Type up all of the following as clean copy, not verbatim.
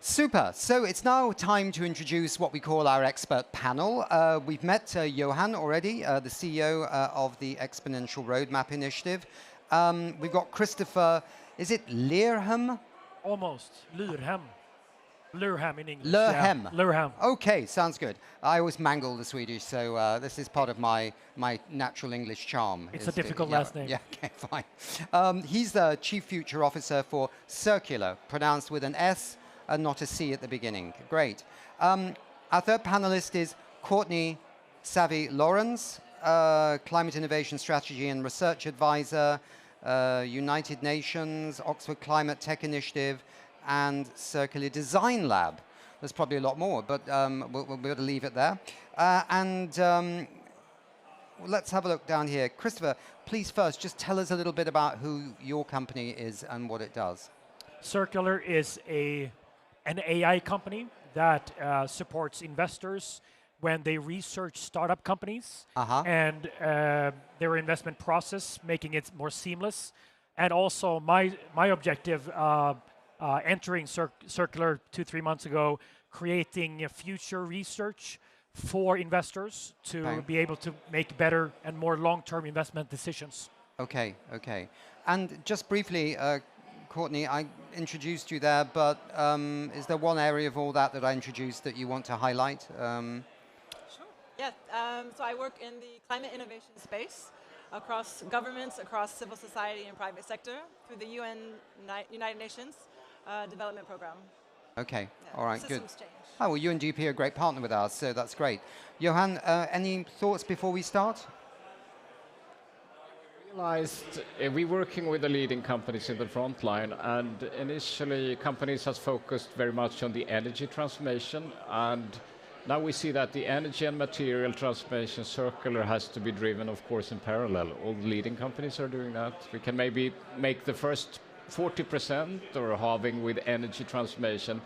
Super. So it's now time to introduce what we call our expert panel. We've met Johan already, the CEO of the Exponential Roadmap Initiative. We've got Christopher, is it Learham? Almost. Lurhem. Lurhem in English. Lurhem. Yeah. Lurhem. Okay, sounds good. I always mangle the Swedish, so this is part of my natural English charm. It's a difficult last name. Yeah, okay, fine. He's the Chief Future Officer for Circular, pronounced with an S and not a C at the beginning. Great. Our third panelist is Courtney Savie Lawrence, Climate Innovation Strategy and Research Advisor, United Nations, Oxford Climate Tech Initiative, and Circular Design Lab. There's probably a lot more, but we'll be able to leave it there. Let's have a look down here. Christopher, please first just tell us a little bit about who your company is and what it does. Circular is an AI company that supports investors when they research startup companies and their investment process, making it more seamless. And also my objective entering Circular 2-3 months ago, creating future research for investors to be able to make better and more long-term investment decisions. Okay. And just briefly, Courtney, I introduced you there, but is there one area of all that I introduced that you want to highlight? Sure. Yes. So I work in the climate innovation space across governments, across civil society and private sector through the United Nations Development Program. Okay. Yeah. All right. Good. Change. Oh, well, UNDP are a great partner with ours, so that's great. Johan, any thoughts before we start? Realized we're working with the leading companies in the front line, and initially companies has focused very much on the energy transformation, and now we see that the energy and material transformation circular has to be driven, of course, in parallel. All the leading companies are doing that. We can maybe make the first 40% or halving with energy transformation,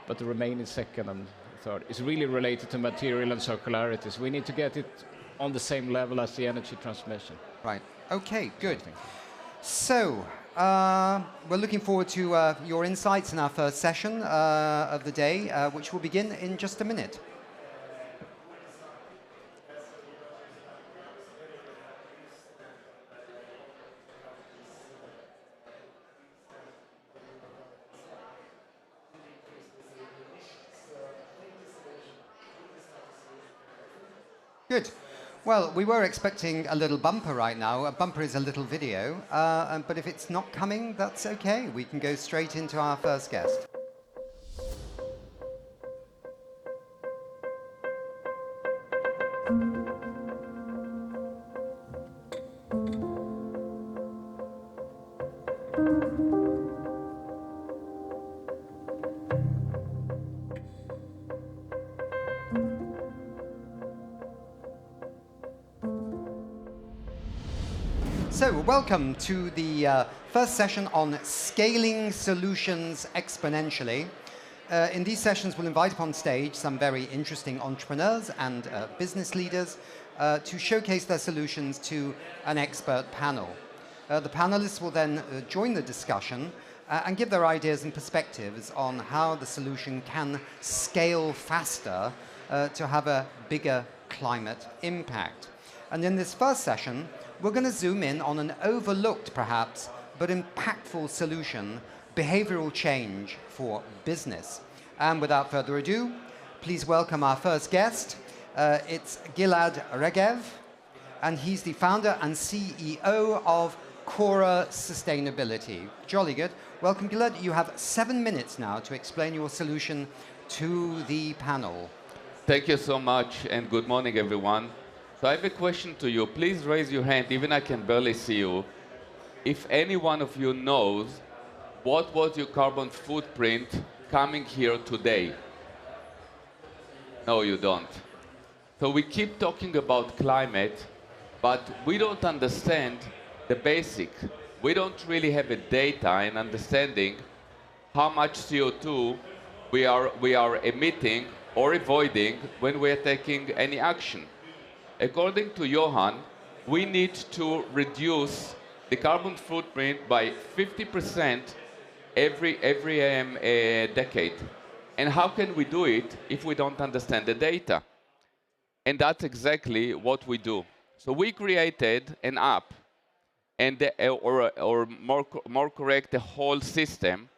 but the remaining second and third is really related to material and circularity. So we need to get it on the same level as the energy transformation. Right. Okay, good. So, we're looking forward to your insights in our first session of the day, which will begin in just a minute. Good. Well, we were expecting a little bumper right now. A bumper is a little video, but if it's not coming, that's okay. We can go straight into our first guest. So, welcome to the first session on scaling solutions exponentially. In these sessions, we'll invite upon stage some very interesting entrepreneurs and business leaders to showcase their solutions to an expert panel. The panelists will then join the discussion and give their ideas and perspectives on how the solution can scale faster to have a bigger climate impact. And in this first session, we're going to zoom in on an overlooked, perhaps, but impactful solution, behavioral change for business. And without further ado, please welcome our first guest. It's Gilad Regev, and he's the founder and CEO of Kora Sustainability. Jolly good. Welcome, Gilad. You have 7 minutes now to explain your solution to the panel. Thank you so much, and good morning, everyone. So I have a question to you. Please raise your hand, even I can barely see you. If any one of you knows what was your carbon footprint coming here today? No, you don't. So we keep talking about climate, but we don't understand the basic. We don't really have a data and understanding how much CO2 we are emitting or avoiding when we are taking any action. According to Johan, we need to reduce the carbon footprint by 50% every decade. And how can we do it if we don't understand the data? And that's exactly what we do. So we created an app, and or more correct, the whole system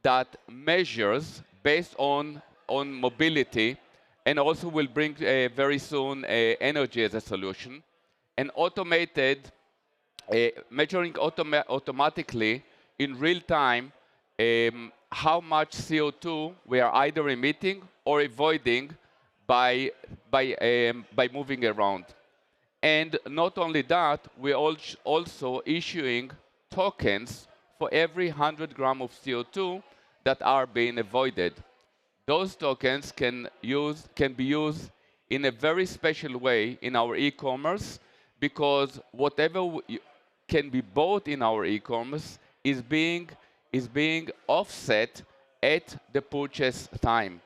that measures based on mobility, and also will bring very soon energy as a solution, and automated measuring automatically in real time how much CO2 we are either emitting or avoiding by moving around. And not only that, we're also issuing tokens for every 100 grams of CO2 that are being avoided. Those tokens can be used in a very special way in our e-commerce, because whatever can be bought in our e-commerce is being offset at the purchase time.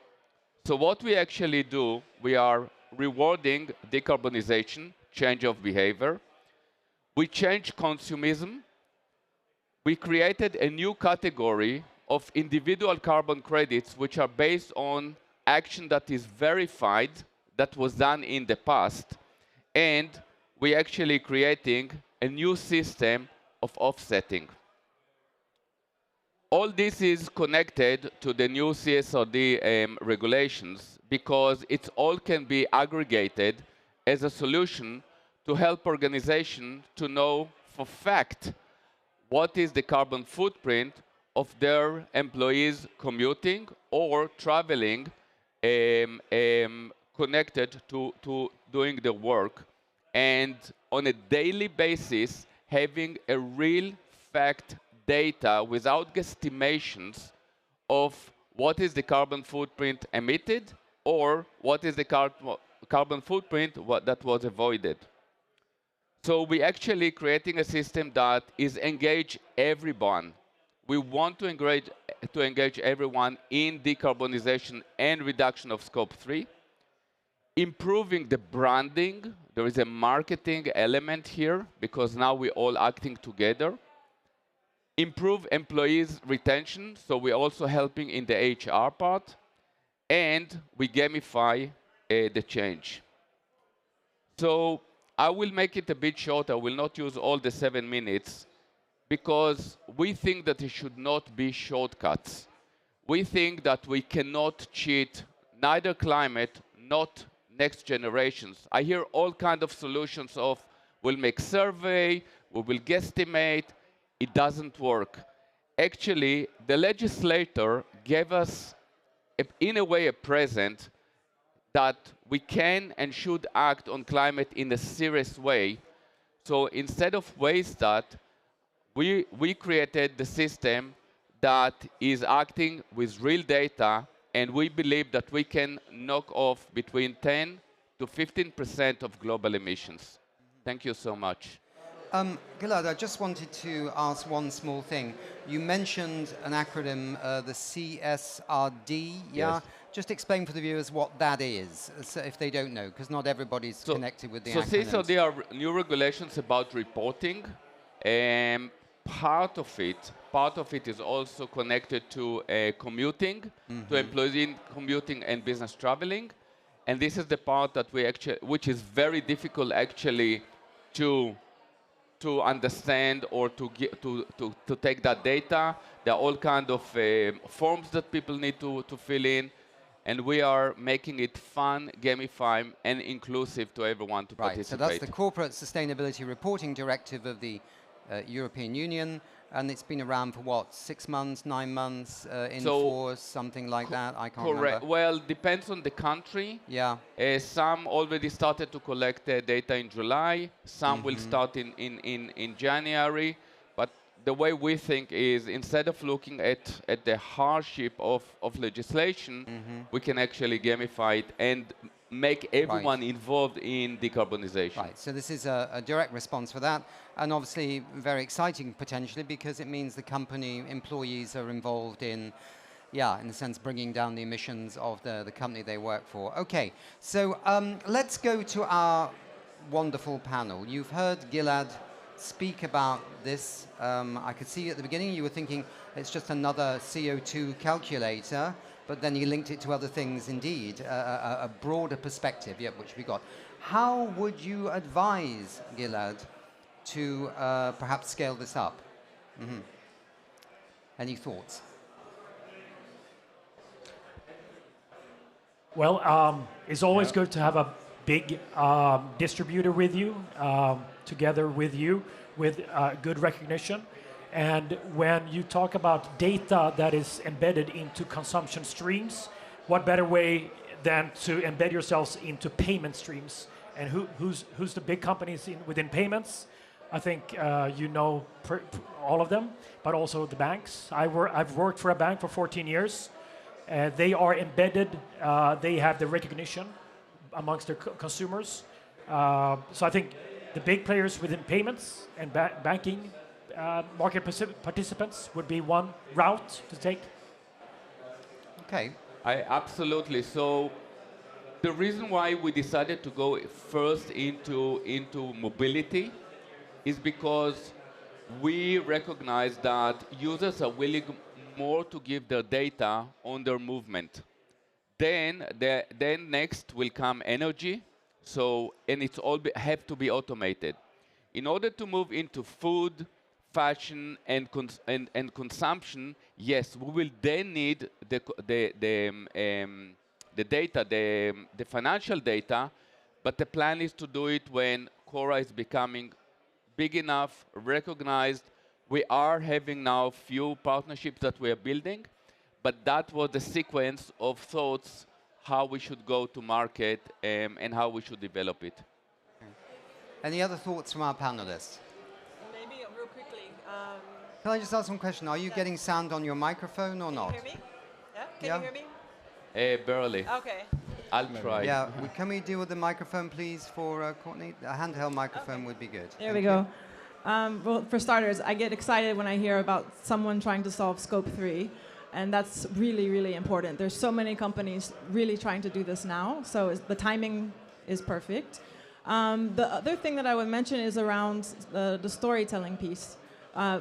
So what we actually do, we are rewarding decarbonization, change of behavior. We change consumerism. We created a new category of individual carbon credits, which are based on action that is verified, that was done in the past. And we actually creating a new system of offsetting. All this is connected to the new CSRD regulations, because it all can be aggregated as a solution to help organizations to know for fact what is the carbon footprint of their employees commuting or traveling connected to doing the work, and on a daily basis having a real fact data without guesstimations of what is the carbon footprint emitted or what is the carbon footprint that was avoided. So we're actually creating a system that is engage everyone. We want to engage everyone in decarbonization and reduction of scope 3, improving the branding. There is a marketing element here, because now we're all acting together. Improve employees' retention, so we're also helping in the HR part, and we gamify the change. So I will make it a bit short. I will not use all the 7 minutes, because we think that it should not be shortcuts. We think that we cannot cheat neither climate, not next generations. I hear all kinds of solutions of, we'll make survey, we will guesstimate. It doesn't work. Actually, the legislator gave us, in a way, a present that we can and should act on climate in a serious way. So instead of waste that, we created the system that is acting with real data, and we believe that we can knock off between 10 to 15% of global emissions. Thank you so much. Gilad, I just wanted to ask one small thing. You mentioned an acronym, the CSRD, yeah? Yes. Just explain for the viewers what that is, so if they don't know, because not everybody's connected with the acronyms. So CSRD are new regulations about reporting. Part of it is also connected to commuting, to employees in commuting and business traveling. And this is the part that which is very difficult actually to understand or to take that data. There are all kinds of forms that people need to fill in, and we are making it fun, gamified, and inclusive to everyone to participate. So that's the Corporate Sustainability Reporting Directive of the European Union, and it's been around for what, 6 months, 9 months, in force, something like that? I can't remember. Well, depends on the country. Yeah. Some already started to collect data in July. Some will start in January. But the way we think is, instead of looking at the hardship of legislation, we can actually gamify it and make everyone involved in decarbonization. Right, so this is a direct response for that, and obviously very exciting potentially, because it means the company employees are involved in, in a sense, bringing down the emissions of the company they work for. Okay, so let's go to our wonderful panel. You've heard Gilad speak about this. I could see at the beginning you were thinking it's just another CO2 calculator. but then you linked it to other things indeed, a broader perspective, yeah, which we got. How would you advise, Gilad, to perhaps scale this up? Mm-hmm. Any thoughts? Well, it's always good to have a big distributor with you, together with you, with good recognition. And when you talk about data that is embedded into consumption streams, what better way than to embed yourselves into payment streams? And who's the big companies within payments? I think you know all of them, but also the banks. I've worked for a bank for 14 years. They are embedded. They have the recognition amongst their consumers. So I think the big players within payments and banking market participants would be one route to take. Okay. Absolutely. So the reason why we decided to go first into mobility is because we recognize that users are willing more to give their data on their movement. Then next will come energy. So, and it's all have to be automated. In order to move into food, fashion, and consumption, yes, we will then need the data, the financial data, but the plan is to do it when Kora is becoming big enough, recognized. We are having now few partnerships that we are building, but that was the sequence of thoughts how we should go to market and how we should develop it. Any other thoughts from our panelists? Maybe real quickly. Can I just ask one question? Are you getting sound on your microphone or not? Can you hear me? Yeah? Can you hear me? Barely. Okay. I'll try. Yeah, can we deal with the microphone, please, for Courtney? A handheld microphone would be good. There we go. Well, for starters, I get excited when I hear about someone trying to solve Scope 3, and that's really, really important. There's so many companies really trying to do this now, so the timing is perfect. The other thing that I would mention is around the storytelling piece.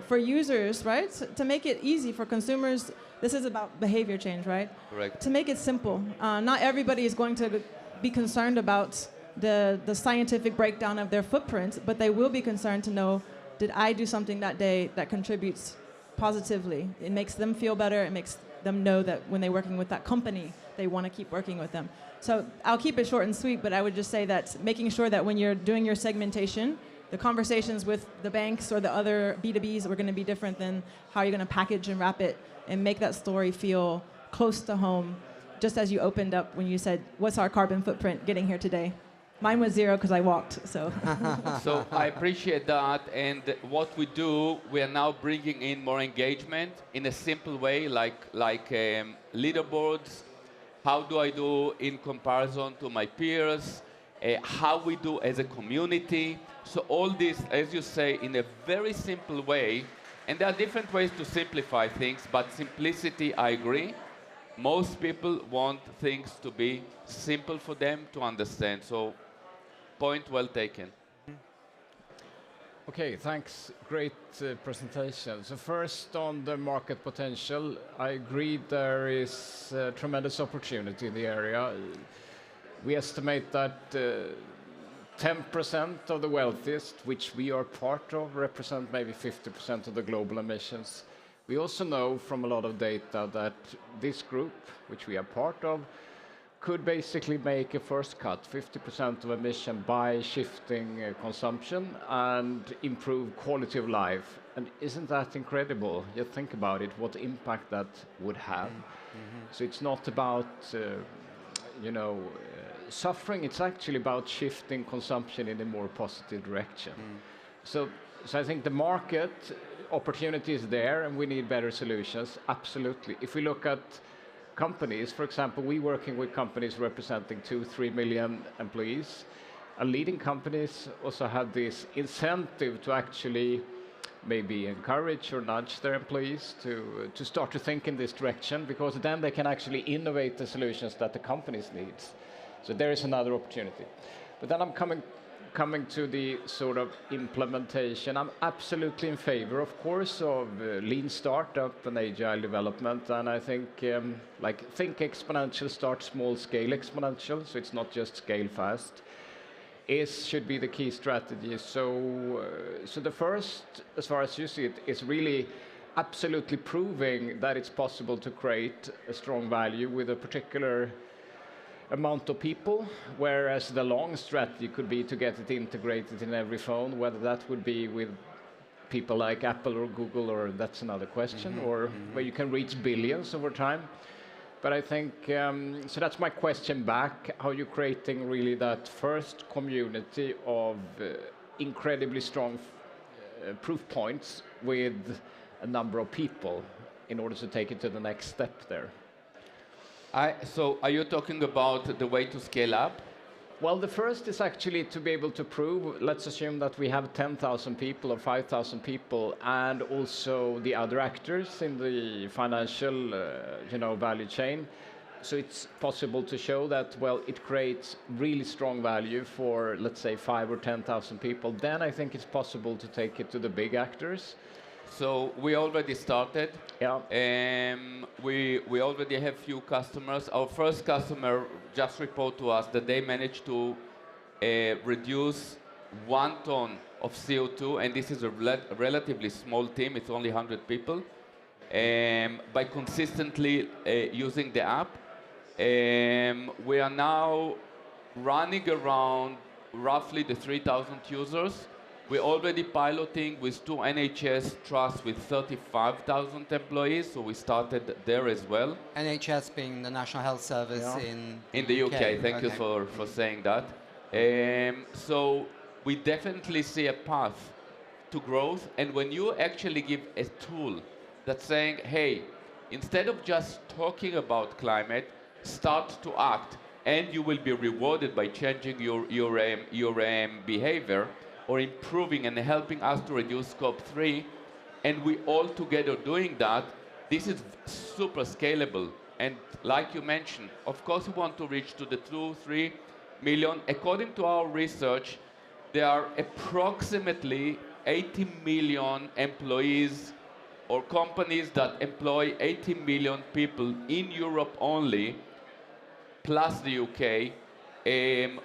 For users, right, to make it easy for consumers, this is about behavior change, right? Correct. To make it simple. Not everybody is going to be concerned about the scientific breakdown of their footprint, but they will be concerned to know, did I do something that day that contributes positively? It makes them feel better. It makes them know that when they're working with that company, they want to keep working with them. So I'll keep it short and sweet, but I would just say that making sure that when you're doing your segmentation, the conversations with the banks or the other B2Bs are going to be different than how you're going to package and wrap it and make that story feel close to home, just as you opened up when you said, what's our carbon footprint getting here today? Mine was 0 because I walked, so. So I appreciate that, and what we do, we are now bringing in more engagement in a simple way, like leaderboards. How do I do in comparison to my peers? How we do as a community. So all this, as you say, in a very simple way, and there are different ways to simplify things, but simplicity, I agree. Most people want things to be simple for them to understand. So, point well taken. Okay, thanks. Great presentation. So first on the market potential, I agree there is tremendous opportunity in the area. We estimate that 10% of the wealthiest, which we are part of, represent maybe 50% of the global emissions. We also know from a lot of data that this group, which we are part of, could basically make a first cut, 50% of emission by shifting consumption and improve quality of life. And isn't that incredible? You think about it, what impact that would have. So it's not about, suffering, it's actually about shifting consumption in a more positive direction. So I think the market opportunity is there and we need better solutions, absolutely. If we look at companies, for example, we're working with companies representing 2-3 million employees. And leading companies also have this incentive to actually maybe encourage or nudge their employees to start to think in this direction, because then they can actually innovate the solutions that the companies need. So there is another opportunity. But then I'm coming coming to the sort of implementation, I'm absolutely in favor, of course, of lean startup and agile development. And I think, think exponential, start small, scale exponential, so it's not just scale fast, should be the key strategy. So the first, as far as you see it, is really absolutely proving that it's possible to create a strong value with a particular amount of people, whereas the long strategy could be to get it integrated in every phone, whether that would be with people like Apple or Google, or that's another question, or where you can reach billions over time. But I think, so that's my question back, how you're creating really that first community of incredibly strong proof points with a number of people in order to take it to the next step there. So are you talking about the way to scale up? Well, the first is actually to be able to prove, let's assume that we have 10,000 people or 5,000 people, and also the other actors in the financial value chain. So it's possible to show that, well, it creates really strong value for, let's say, 5,000 or 10,000 people. Then I think it's possible to take it to the big actors. So we already started. Yeah. We already have few customers. Our first customer just reported to us that they managed to reduce 1 ton of CO2, and this is a relatively small team. It's only 100 people. By consistently using the app. We are now running around roughly the 3,000 users. We're already piloting with 2 NHS trusts with 35,000 employees, so we started there as well. NHS being the National Health Service in the UK. Thank you for saying that. So we definitely see a path to growth, and when you actually give a tool that's saying, hey, instead of just talking about climate, start to act, and you will be rewarded by changing your behavior, or improving and helping us to reduce scope 3, and we all together doing that, this is super scalable. And like you mentioned, of course we want to reach to the 2-3 million. According to our research, there are approximately 80 million employees or companies that employ 80 million people in Europe only, plus the UK,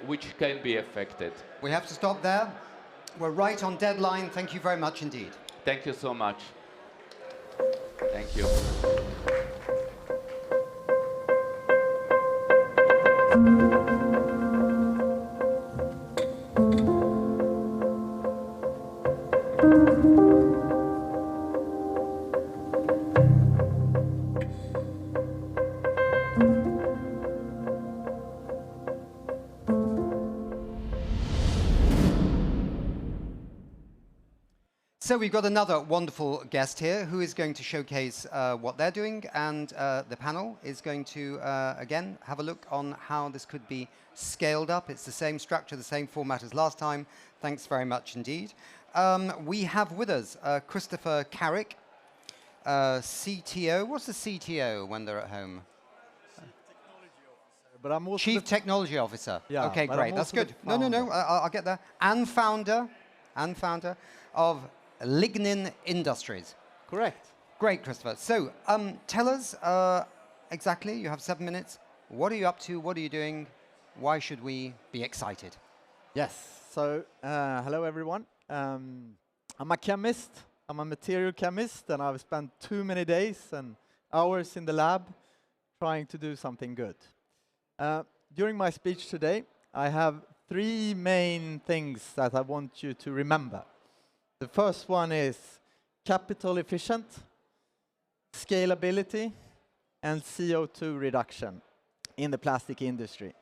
which can be affected. We have to stop there. We're right on deadline. Thank you very much indeed. Thank you so much. Thank you. So we've got another wonderful guest here who is going to showcase what they're doing, and the panel is going to, again, have a look on how this could be scaled up. It's the same structure, the same format as last time. Thanks very much indeed. We have with us Christopher Carrick, CTO. What's the CTO when they're at home? But I'm also Chief Technology Officer. Yeah, okay, great. That's good. No, I'll get there. And founder of Lignin Industries. Correct. Great, Christopher. So tell us exactly, you have 7 minutes. What are you up to? What are you doing? Why should we be excited? Yes. So hello, everyone. I'm a chemist. I'm a material chemist, and I've spent too many days and hours in the lab trying to do something good. During my speech today, I have 3 main things that I want you to remember. The first one is capital efficient, scalability, and CO2 reduction in the plastic industry.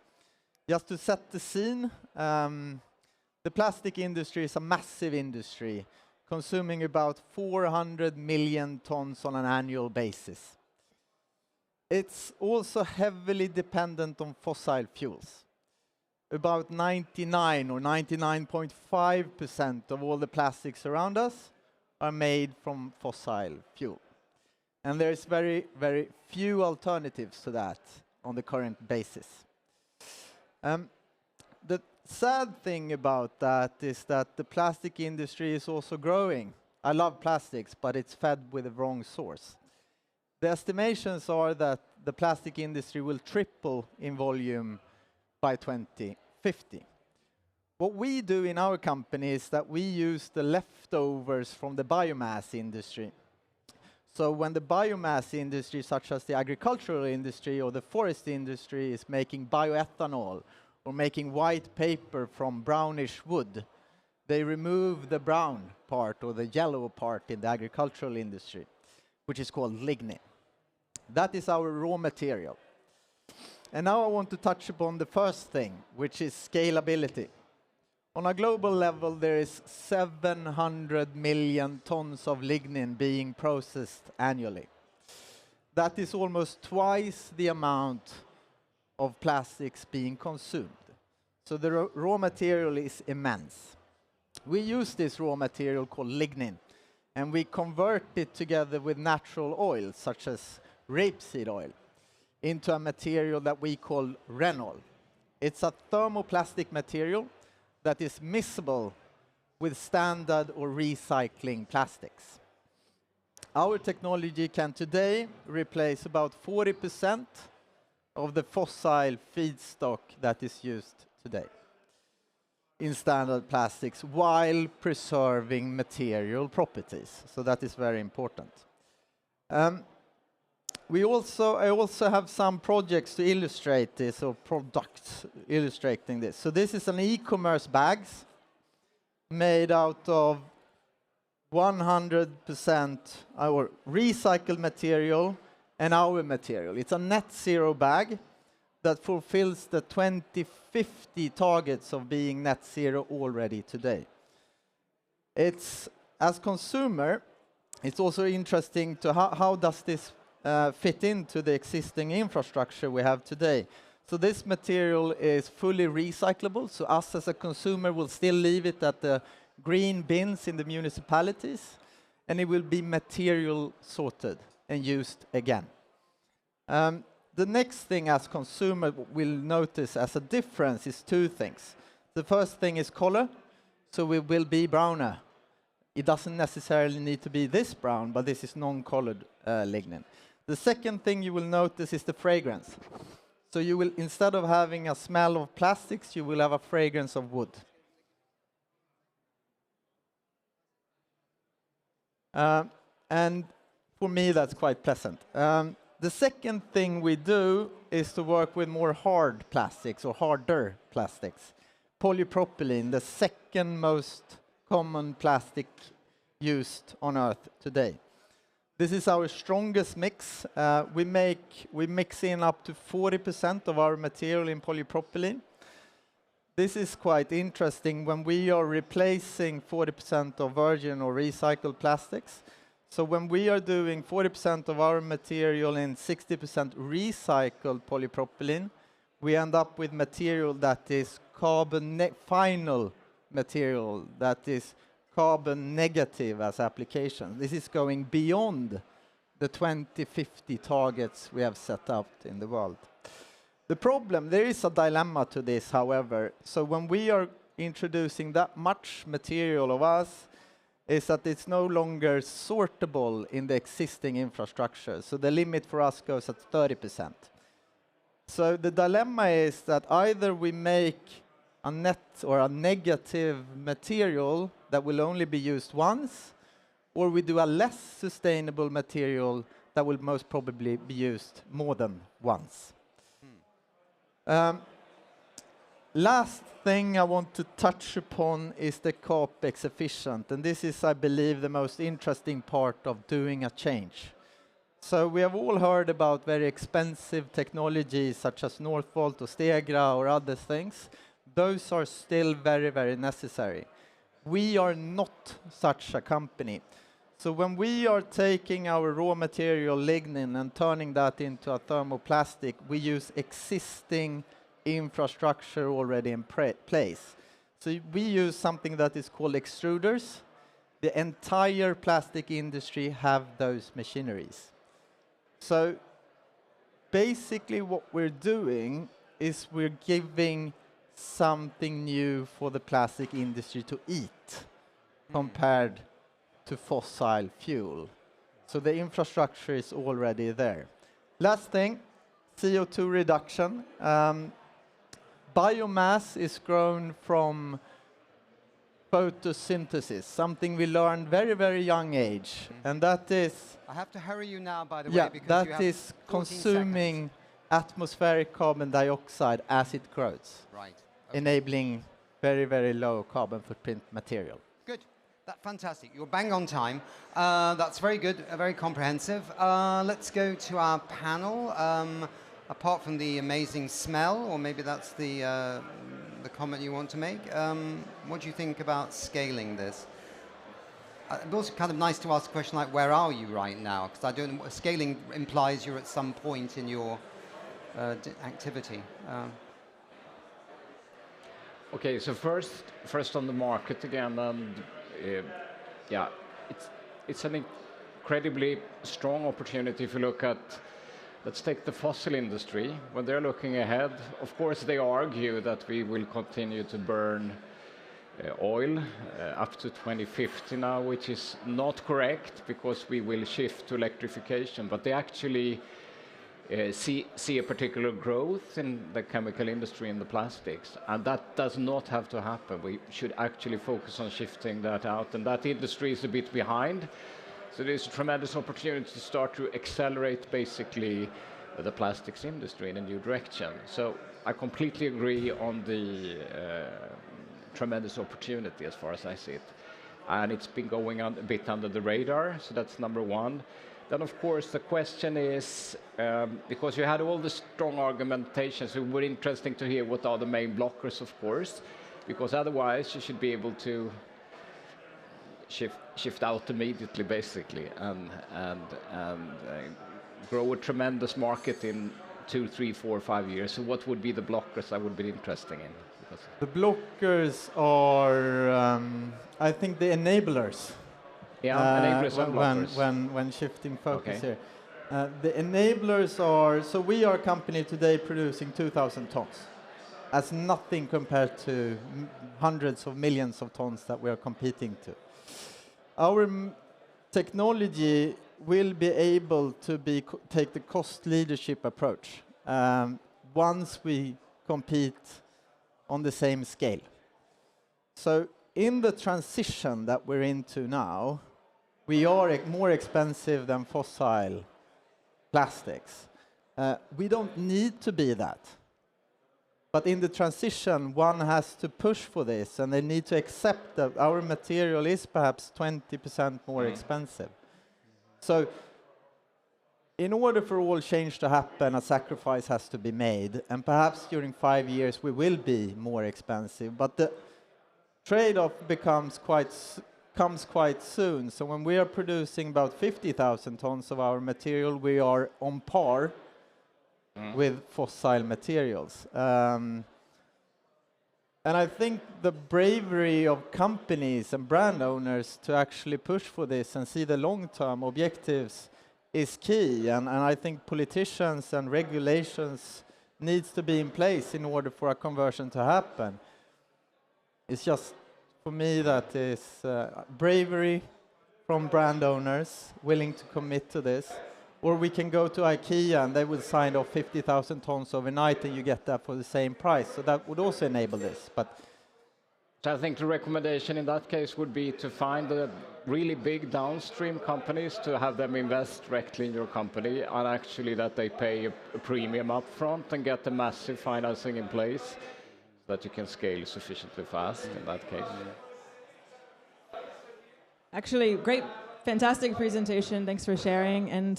Just to set the scene, the plastic industry is a massive industry, consuming about 400 million tons on an annual basis. It's also heavily dependent on fossil fuels. About 99 or 99.5% of all the plastics around us are made from fossil fuel. And there's very, very few alternatives to that on the current basis. The sad thing about that is that the plastic industry is also growing. I love plastics, but it's fed with the wrong source. The estimations are that the plastic industry will triple in volume by 2050. What we do in our company is that we use the leftovers from the biomass industry. So when the biomass industry, such as the agricultural industry or the forest industry, is making bioethanol or making white paper from brownish wood, they remove the brown part or the yellow part in the agricultural industry, which is called lignin. That is our raw material. And now I want to touch upon the first thing, which is scalability. On a global level, there is 700 million tons of lignin being processed annually. That is almost twice the amount of plastics being consumed. So the raw material is immense. We use this raw material called lignin, and we convert it together with natural oil, such as rapeseed oil, into a material that we call renol. It's a thermoplastic material that is miscible with standard or recycling plastics. Our technology can today replace about 40% of the fossil feedstock that is used today in standard plastics while preserving material properties. So that is very important. I also have some projects to illustrate this, or products illustrating this. So this is an e-commerce bags made out of 100% our recycled material and our material. It's a net zero bag that fulfills the 2050 targets of being net zero already today. It's, as consumer, it's also interesting to how does this fit into the existing infrastructure we have today. So this material is fully recyclable, so us as a consumer will still leave it at the green bins in the municipalities, and it will be material sorted and used again. The next thing as consumer will notice as a difference is two things. The first thing is color, so we will be browner. It doesn't necessarily need to be this brown, but this is non-colored lignin. The second thing you will notice is the fragrance. So you will, instead of having a smell of plastics, you will have a fragrance of wood. And for me, that's quite pleasant. The second thing we do is to work with more hard plastics or harder plastics. Polypropylene, the second most common plastic used on Earth today. This is our strongest mix. We mix in up to 40% of our material in polypropylene. This is quite interesting when we are replacing 40% of virgin or recycled plastics. So when we are doing 40% of our material in 60% recycled polypropylene, we end up with material that is final material that is carbon negative as application. This is going beyond the 2050 targets we have set out in the world. The problem, there is a dilemma to this, however. So when we are introducing that much material of us, is that it's no longer sortable in the existing infrastructure. So the limit for us goes at 30%. So the dilemma is that either we make a net or a negative material that will only be used once, or we do a less sustainable material that will most probably be used more than once. Last thing I want to touch upon is the CapEx efficient, and this is, I believe, the most interesting part of doing a change. So we have all heard about very expensive technologies such as Northvolt or Stegra or other things. Those are still very, very necessary. We are not such a company. So when we are taking our raw material lignin and turning that into a thermoplastic, we use existing infrastructure already in place. So we use something that is called extruders. The entire plastic industry have those machineries. So basically what we're doing is we're giving something new for the plastic industry to eat compared to fossil fuel. So the infrastructure is already there. Last thing, CO2 reduction. Biomass is grown from photosynthesis, something we learned very, very young age. And that is... I have to hurry you now, by the way, because you that have is 14 consuming seconds. atmospheric carbon dioxide as it grows, Right. Okay. enabling very, very low carbon footprint material. Good. Fantastic. You're bang on time. That's very good, very comprehensive. Let's go to our panel. Apart from the amazing smell, or maybe that's the comment you want to make, what do you think about scaling this? It's also kind of nice to ask a question like, where are you right now? Because I don't. Scaling implies you're at some point in your activity. Okay, so first on the market again, and yeah, it's an incredibly strong opportunity if you look at. Let's take the fossil industry. When they're looking ahead, of course, they argue that we will continue to burn oil up to 2050 now, which is not correct because we will shift to electrification. But they actually see a particular growth in the chemical industry and the plastics, and that does not have to happen. We should actually focus on shifting that out, and that industry is a bit behind. So there's a tremendous opportunity to start to accelerate basically the plastics industry in a new direction. So I completely agree on the tremendous opportunity as far as I see it. And it's been going on a bit under the radar, so that's number one. Then of course the question is, because you had all the strong argumentations, it would be interesting to hear what are the main blockers, of course, because otherwise you should be able to shift out immediately, basically, and grow a tremendous market in 2, 3, 4, 5 years. So what would be the blockers I would be interested in? Because the blockers are, I think, the enablers. Yeah, enablers and blockers. When shifting focus Okay. here. The enablers are, so we are a company today producing 2,000 tons. As nothing compared to hundreds of millions of tons that we are competing to. Our technology will be able to take the cost leadership approach once we compete on the same scale. So in the transition that we're into now, we are more expensive than fossil plastics. We don't need to be that. But in the transition, one has to push for this, and they need to accept that our material is perhaps 20% more expensive. So in order for all change to happen, a sacrifice has to be made, and perhaps during 5 years we will be more expensive, but the trade-off comes quite soon. So when we are producing about 50,000 tons of our material, we are on par with fossil materials. And I think the bravery of companies and brand owners to actually push for this and see the long-term objectives is key. And I think politicians and regulations needs to be in place in order for a conversion to happen. It's just, for me, that is bravery from brand owners willing to commit to this. Or we can go to IKEA and they will sign off 50,000 tons overnight and you get that for the same price. So that would also enable this. But so I think the recommendation in that case would be to find the really big downstream companies, to have them invest directly in your company, and actually that they pay a premium up front and get the massive financing in place so that you can scale sufficiently fast in that case. Actually, great. Fantastic presentation. Thanks for sharing, and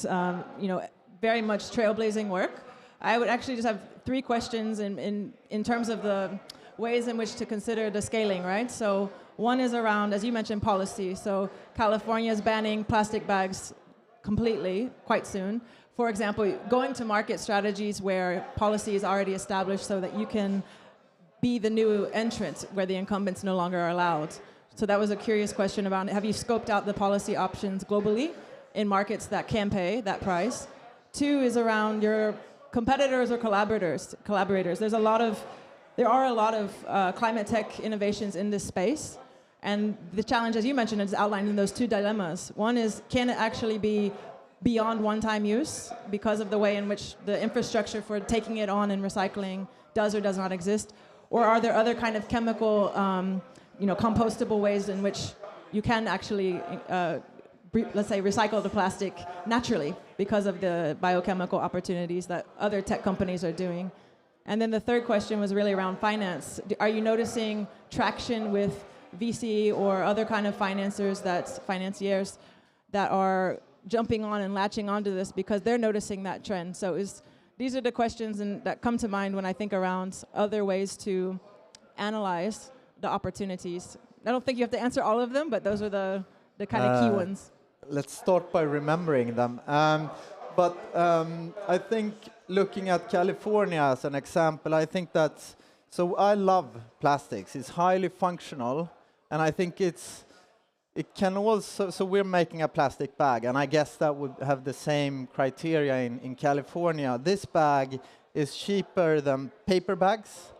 very much trailblazing work. I would actually just have 3 questions in terms of the ways in which to consider the scaling, right? So one is around, as you mentioned, policy. So California is banning plastic bags completely quite soon. For example, going to market strategies where policy is already established so that you can be the new entrant where the incumbents no longer are allowed. So that was a curious question about, have you scoped out the policy options globally in markets that can pay that price? 2 is around your competitors or collaborators. There's there are a lot of climate tech innovations in this space. And the challenge, as you mentioned, is outlined in those two dilemmas. One is, can it actually be beyond one-time use because of the way in which the infrastructure for taking it on and recycling does or does not exist? Or are there other kind of chemical, compostable ways in which you can actually, let's say, recycle the plastic naturally because of the biochemical opportunities that other tech companies are doing? And then the third question was really around finance. Are you noticing traction with VC or other kind of financiers that are jumping on and latching onto this because they're noticing that trend? So these are the questions that come to mind when I think around other ways to analyze the opportunities. I don't think you have to answer all of them, but those are the kind of key ones. Let's start by remembering them. But I think looking at California as an example, I think so I love plastics. It's highly functional, and I think it can also, so we're making a plastic bag, and I guess that would have the same criteria in California. This bag is cheaper than paper bags,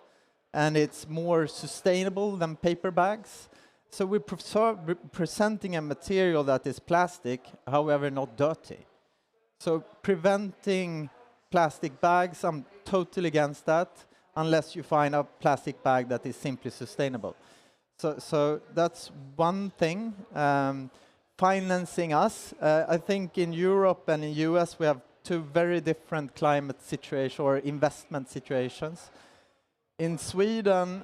and it's more sustainable than paper bags. So we're presenting a material that is plastic, however not dirty. So preventing plastic bags, I'm totally against that, unless you find a plastic bag that is simply sustainable. So that's one thing. Financing us, I think in Europe and in US we have two very different climate situations or investment situations. In Sweden,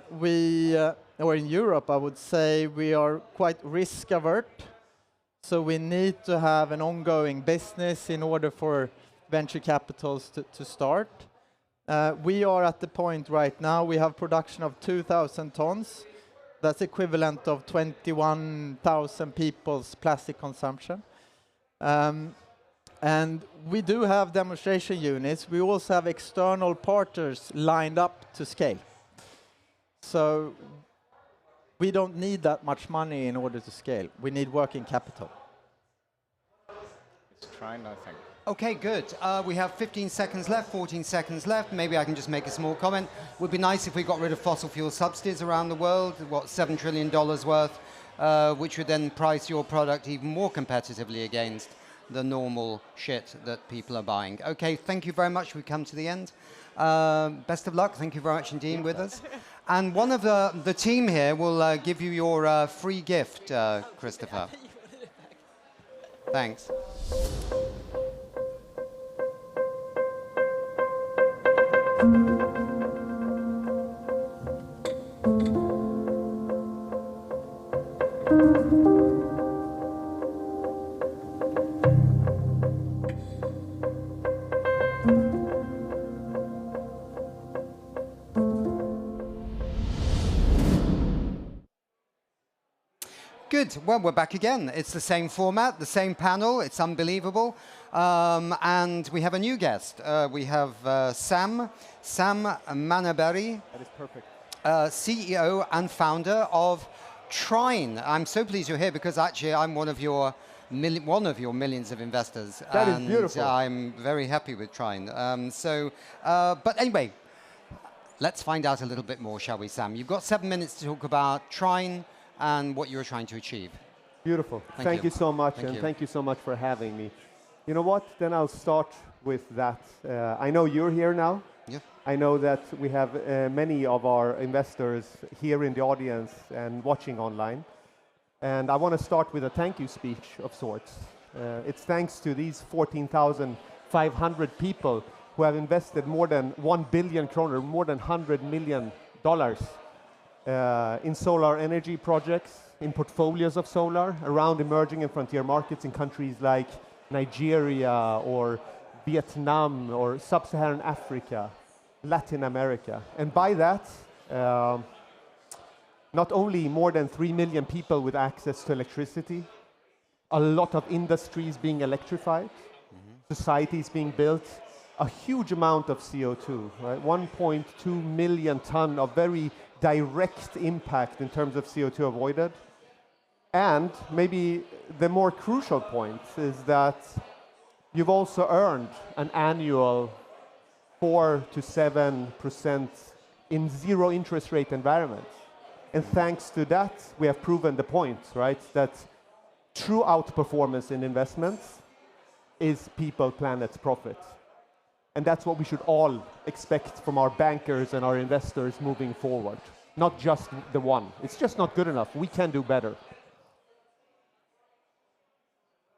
or in Europe, I would say we are quite risk avert. So we need to have an ongoing business in order for venture capitals to start. We are at the point right now, we have production of 2,000 tons. That's equivalent of 21,000 people's plastic consumption. And we do have demonstration units. We also have external partners lined up to scale. So we don't need that much money in order to scale. We need working capital. It's Trine, I think. Okay, good. We have 15 seconds left, 14 seconds left. Maybe I can just make a small comment. It would be nice if we got rid of fossil fuel subsidies around the world, $7 trillion worth, which would then price your product even more competitively against the normal shit that people are buying. Okay, thank you very much. We've come to the end. Best of luck. Thank you very much indeed with us. And one of the team here will give you your free gift, Christopher. Thanks. Good. Well, we're back again. It's the same format, the same panel. It's unbelievable. And we have a new guest. We have Sam Manaberi. That is perfect. CEO and founder of Trine. I'm so pleased you're here because actually I'm one of your millions of investors. That is beautiful. I'm very happy with Trine. But anyway, let's find out a little bit more, shall we, Sam? You've got 7 minutes to talk about Trine and what you're trying to achieve. Beautiful. Thank you so much, and thank you so much for having me. You know what? Then I'll start with that. I know you're here now. Yeah. I know that we have many of our investors here in the audience and watching online. And I want to start with a thank you speech of sorts. It's thanks to these 14,500 people who have invested more than 1 billion kroner, more than $100 million. In solar energy projects, in portfolios of solar around emerging and frontier markets in countries like Nigeria or Vietnam or Sub-Saharan Africa, Latin America. And by that, not only more than 3 million people with access to electricity, a lot of industries being electrified, societies being built, a huge amount of CO2, right? 1.2 million ton of very direct impact in terms of CO2 avoided. And maybe the more crucial point is that you've also earned an annual 4 to 7% in zero interest rate environments. And thanks to that, we have proven the point, right? That true outperformance in investments is people, planet, profit. And that's what we should all expect from our bankers and our investors moving forward. Not just the one. It's just not good enough. We can do better.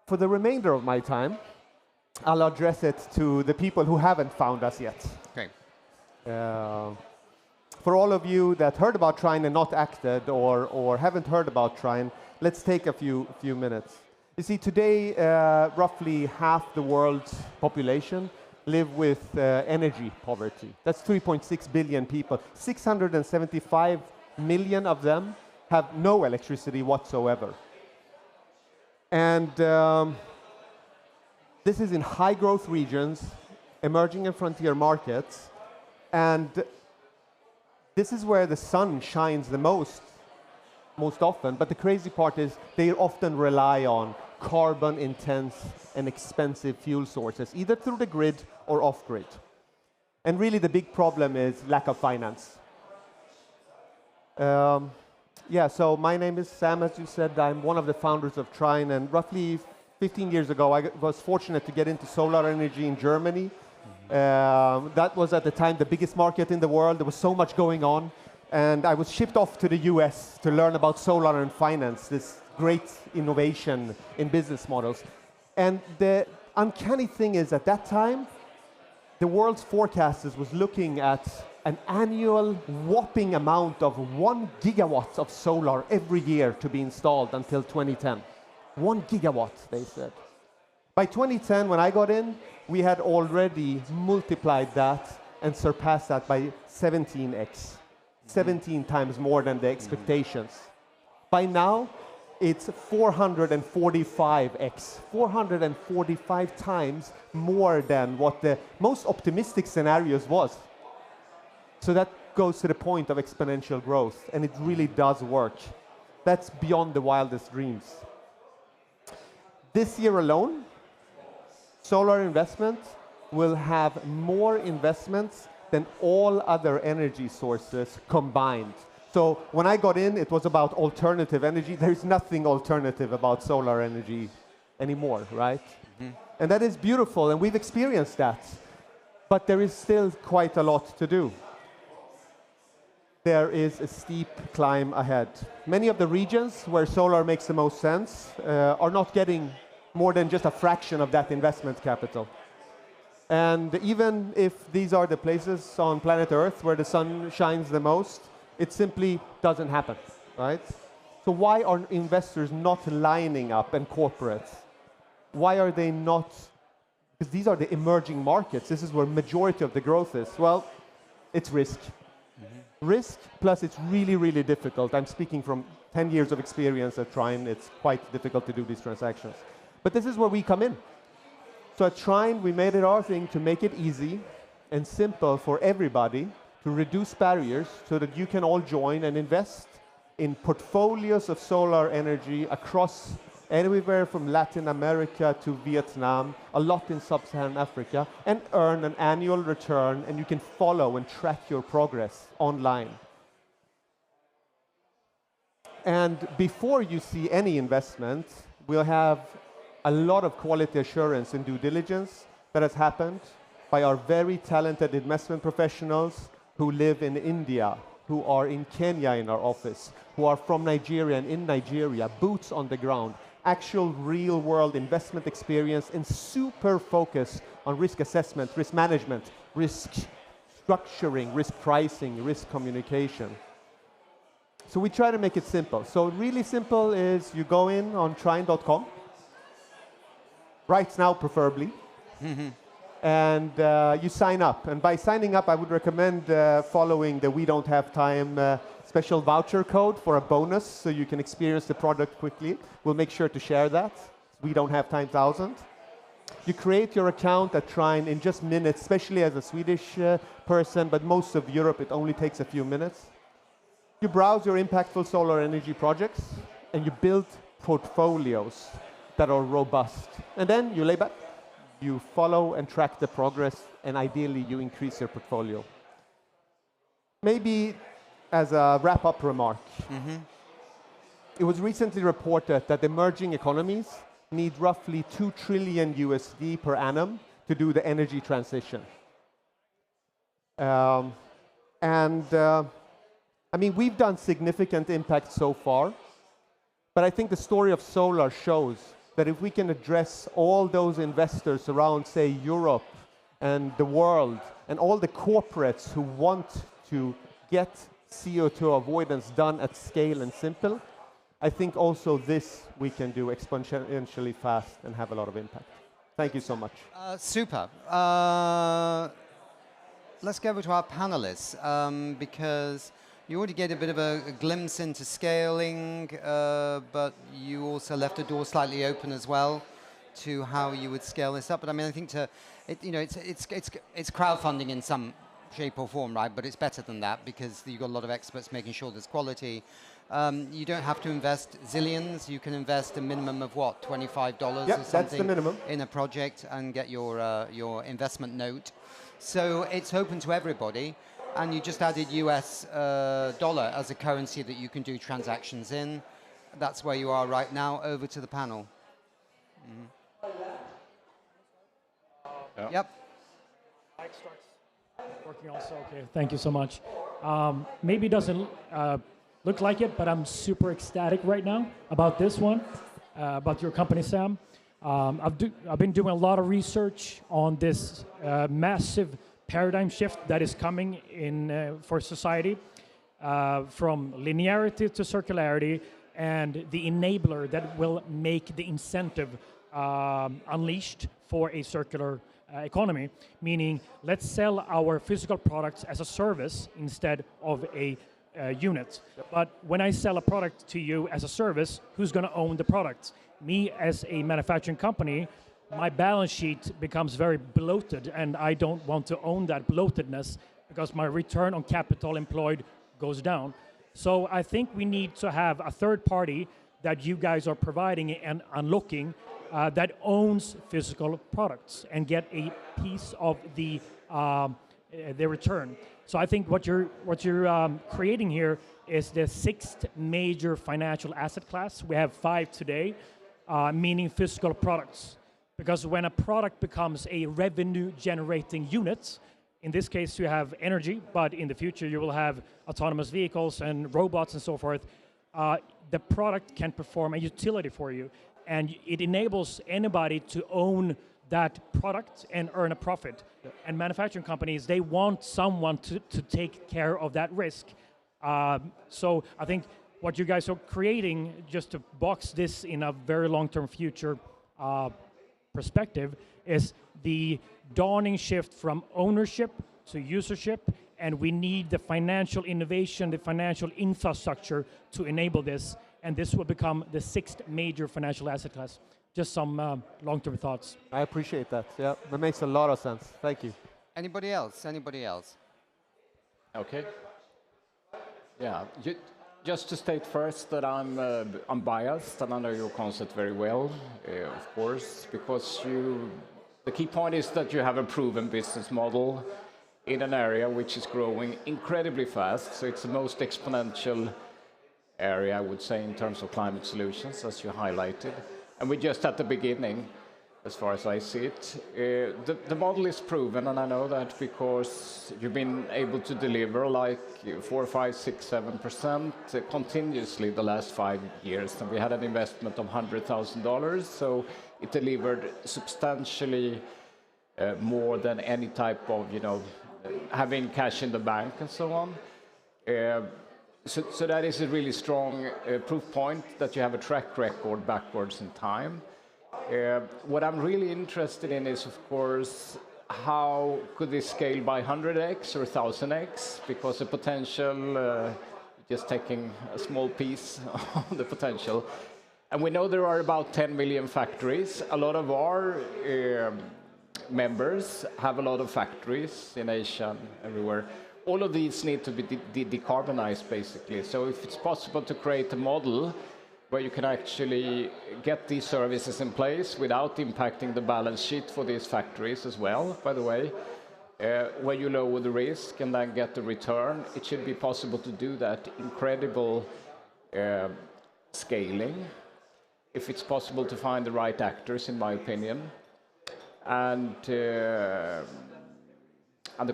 For the remainder of my time, I'll address it to the people who haven't found us yet. Okay. For all of you that heard about Trine and not acted or haven't heard about Trine, let's take a few minutes. You see, today, roughly half the world's population live with energy poverty. That's 3.6 billion people. 675 million of them have no electricity whatsoever. And this is in high growth regions, emerging and frontier markets, and this is where the sun shines the most often. But the crazy part is they often rely on carbon intense and expensive fuel sources, either through the grid or off grid. And really the big problem is lack of finance. So my name is Sam, as you said. I'm one of the founders of Trine, and roughly 15 years ago I was fortunate to get into solar energy in Germany. That was at the time the biggest market in the world. There was so much going on, and I was shipped off to the US to learn about solar and finance, this great innovation in business models. And the uncanny thing is, at that time, the world's forecasters was looking at an annual whopping amount of 1 gigawatt of solar every year to be installed until 2010. 1 gigawatt, they said. By 2010, when I got in, we had already multiplied that and surpassed that by 17x. 17 times more than the expectations. By now, it's 445x. 445 times more than what the most optimistic scenarios was. So that goes to the point of exponential growth, and it really does work. That's beyond the wildest dreams. This year alone, solar investment will have more investments than all other energy sources combined. So when I got in, it was about alternative energy. There's nothing alternative about solar energy anymore, right? Mm-hmm. And that is beautiful, and we've experienced that. But there is still quite a lot to do. There is a steep climb ahead. Many of the regions where solar makes the most sense are not getting more than just a fraction of that investment capital. And even if these are the places on planet Earth where the sun shines the most, it simply doesn't happen, right? So why are investors not lining up, and corporates? Why are they not? Because these are the emerging markets. This is where majority of the growth is. Well, it's risk. Mm-hmm. Risk, plus it's really, really difficult. I'm speaking from 10 years of experience at Trine. It's quite difficult to do these transactions. But this is where we come in. So at Trine, we made it our thing to make it easy and simple for everybody, to reduce barriers so that you can all join and invest in portfolios of solar energy across anywhere from Latin America to Vietnam, a lot in sub-Saharan Africa, and earn an annual return, and you can follow and track your progress online. And before you see any investment, we'll have a lot of quality assurance and due diligence that has happened by our very talented investment professionals who live in India, who are in Kenya in our office, who are from Nigeria and in Nigeria, boots on the ground, actual real-world investment experience, and super focus on risk assessment, risk management, risk structuring, risk pricing, risk communication. So we try to make it simple. So really simple is you go in on trine.com, right now preferably, and you sign up. And by signing up, I would recommend following the We Don't Have Time special voucher code for a bonus, so you can experience the product quickly. We'll make sure to share that. We Don't Have Time 1000. You create your account at Trine in just minutes, especially as a Swedish person, but most of Europe, it only takes a few minutes. You browse your impactful solar energy projects, and you build portfolios that are robust. And then you lay back, you follow and track the progress, and ideally you increase your portfolio. Maybe as a wrap-up remark, it was recently reported that emerging economies need roughly $2 trillion USD per annum to do the energy transition. I mean, we've done significant impact so far, but I think the story of solar shows that if we can address all those investors around, say, Europe and the world, and all the corporates who want to get CO2 avoidance done at scale and simple, I think also this we can do exponentially fast and have a lot of impact. Thank you so much. Super. Let's go over to our panelists, because you already gave a bit of a glimpse into scaling, but you also left the door slightly open as well to how you would scale this up. But I mean, I think it's crowdfunding in some shape or form, right? But it's better than that because you've got a lot of experts making sure there's quality. You don't have to invest zillions. You can invest a minimum of what, $25 or something that's the minimum in a project and get your investment note. So it's open to everybody. And you just added US dollar as a currency that you can do transactions in. That's where you are right now. Over to the panel. Yep. Mic starts working also. Okay, thank you so much. Maybe it doesn't look like it, but I'm super ecstatic right now about this one, about your company, Sam. I've been doing a lot of research on this massive paradigm shift that is coming in for society, from linearity to circularity, and the enabler that will make the incentive unleashed for a circular economy, meaning let's sell our physical products as a service instead of a unit. But when I sell a product to you as a service, who's going to own the product? Me as a manufacturing company, my balance sheet becomes very bloated, and I don't want to own that bloatedness because my return on capital employed goes down. So I think we need to have a third party that you guys are providing and unlocking that owns physical products and get a piece of the return. So I think what you're creating here is the sixth major financial asset class. We have 5 today, meaning physical products. Because when a product becomes a revenue-generating unit, in this case you have energy, but in the future you will have autonomous vehicles and robots and so forth, the product can perform a utility for you. And it enables anybody to own that product and earn a profit. And manufacturing companies, they want someone to take care of that risk. So I think what you guys are creating, just to box this in a very long-term future perspective, is the dawning shift from ownership to usership, and we need the financial innovation, the financial infrastructure to enable this, and this will become the 6th major financial asset class. Just some long-term thoughts. I appreciate that. Yeah, that makes a lot of sense. Thank you. Anybody else? Anybody else? Okay. Yeah. Just to state first that I'm biased, and I know your concept very well, of course, because the key point is that you have a proven business model in an area which is growing incredibly fast. So it's the most exponential area, I would say, in terms of climate solutions, as you highlighted. And we're just at the beginning, as far as I see it. The model is proven, and I know that because you've been able to deliver like 4, 5, 6, 7% continuously the last 5 years. And we had an investment of $100,000, so it delivered substantially more than any type of, having cash in the bank and so on. So that is a really strong proof point that you have a track record backwards in time. What I'm really interested in is, of course, how could this scale by 100x or 1000x? Because the potential, just taking a small piece of the potential. And we know there are about 10 million factories. A lot of our members have a lot of factories in Asia and everywhere. All of these need to be decarbonized, basically. So if it's possible to create a model where you can actually get these services in place without impacting the balance sheet for these factories as well, by the way, where you lower the risk and then get the return. It should be possible to do that incredible scaling, if it's possible to find the right actors, in my opinion, and the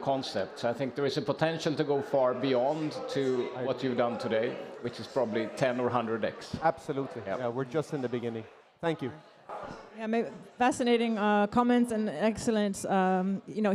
concepts. I think there is a potential to go far beyond to what you've done today, which is probably 10 or 100x. Absolutely. Yep. Yeah, we're just in the beginning. Thank you. Yeah, fascinating comments and excellent,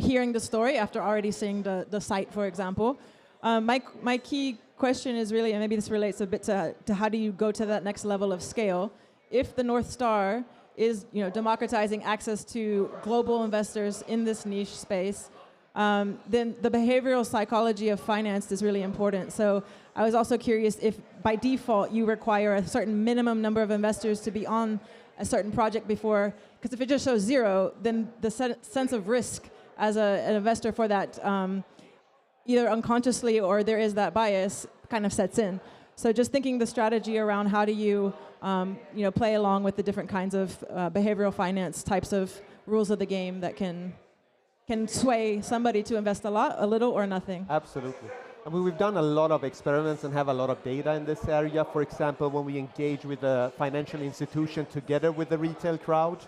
hearing the story after already seeing the site, for example. My key question is really, and maybe this relates a bit to how do you go to that next level of scale? If the North Star is, democratizing access to global investors in this niche space, then the behavioral psychology of finance is really important. So I was also curious if by default you require a certain minimum number of investors to be on a certain project before, because if it just shows 0, then the sense of risk as an investor for that, either unconsciously or there is that bias, kind of sets in. So just thinking the strategy around how do you, play along with the different kinds of behavioral finance types of rules of the game that can sway somebody to invest a lot, a little, or nothing. Absolutely. I mean, we've done a lot of experiments and have a lot of data in this area. For example, when we engage with a financial institution together with the retail crowd,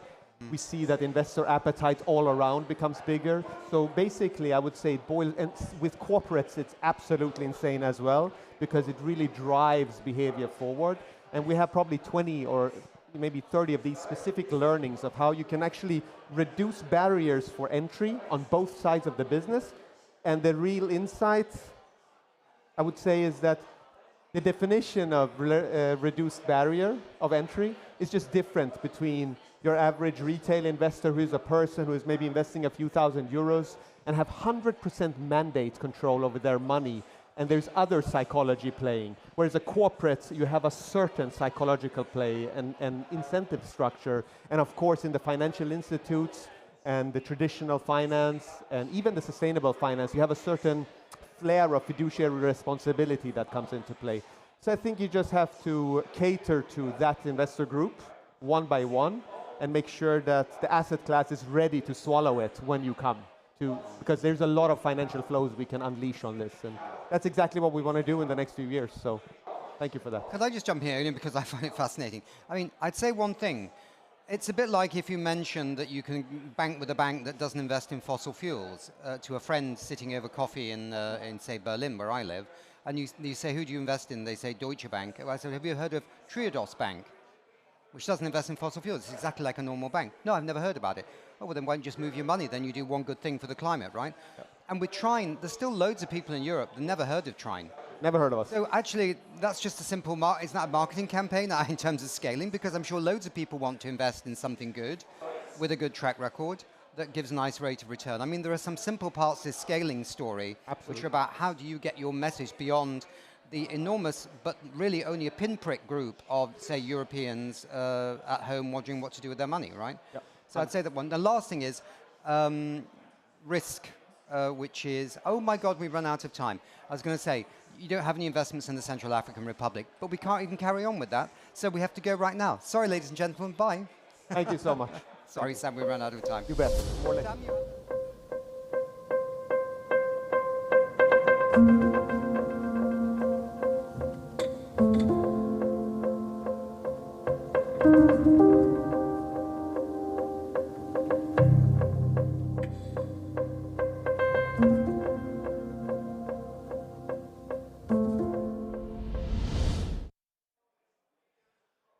we see that investor appetite all around becomes bigger. So basically, I would say and with corporates, it's absolutely insane as well, because it really drives behavior forward. And we have probably 20 or maybe 30 of these specific learnings of how you can actually reduce barriers for entry on both sides of the business. And the real insight, I would say, is that the definition of reduced barrier of entry is just different between your average retail investor, who is a person who is maybe investing a few thousand euros and have 100% mandate control over their money, and there's other psychology playing. Whereas a corporate, you have a certain psychological play and incentive structure. And of course, in the financial institutes and the traditional finance and even the sustainable finance, you have a certain flair of fiduciary responsibility that comes into play. So I think you just have to cater to that investor group one by one and make sure that the asset class is ready to swallow it when you come to, because there's a lot of financial flows we can unleash on this. And that's exactly what we want to do in the next few years. So thank you for that. Could I just jump here, only because I find it fascinating? I mean, I'd say one thing. It's a bit like if you mentioned that you can bank with a bank that doesn't invest in fossil fuels to a friend sitting over coffee in say, Berlin, where I live, and you say, who do you invest in? They say, Deutsche Bank. I said, have you heard of Triodos Bank, which doesn't invest in fossil fuels? It's exactly like a normal bank. No, I've never heard about it. Oh, well, then why don't you just move your money? Then you do one good thing for the climate, right? Yep. And with Trine, there's still loads of people in Europe that never heard of Trine. Never heard of us. So actually, that's just a simple, isn't that a marketing campaign in terms of scaling? Because I'm sure loads of people want to invest in something good with a good track record that gives a nice rate of return. I mean, there are some simple parts of this scaling story, Absolutely. which are about how do you get your message beyond the enormous, but really only a pinprick group of, say, Europeans at home wondering what to do with their money, right? Yep. So I'd say that one. The last thing is risk, which is, oh my God, we run out of time. I was going to say, you don't have any investments in the Central African Republic, but we can't even carry on with that, so we have to go right now. Sorry, ladies and gentlemen, bye. Thank you so much. Sorry, Sam, we ran out of time. You bet. More later.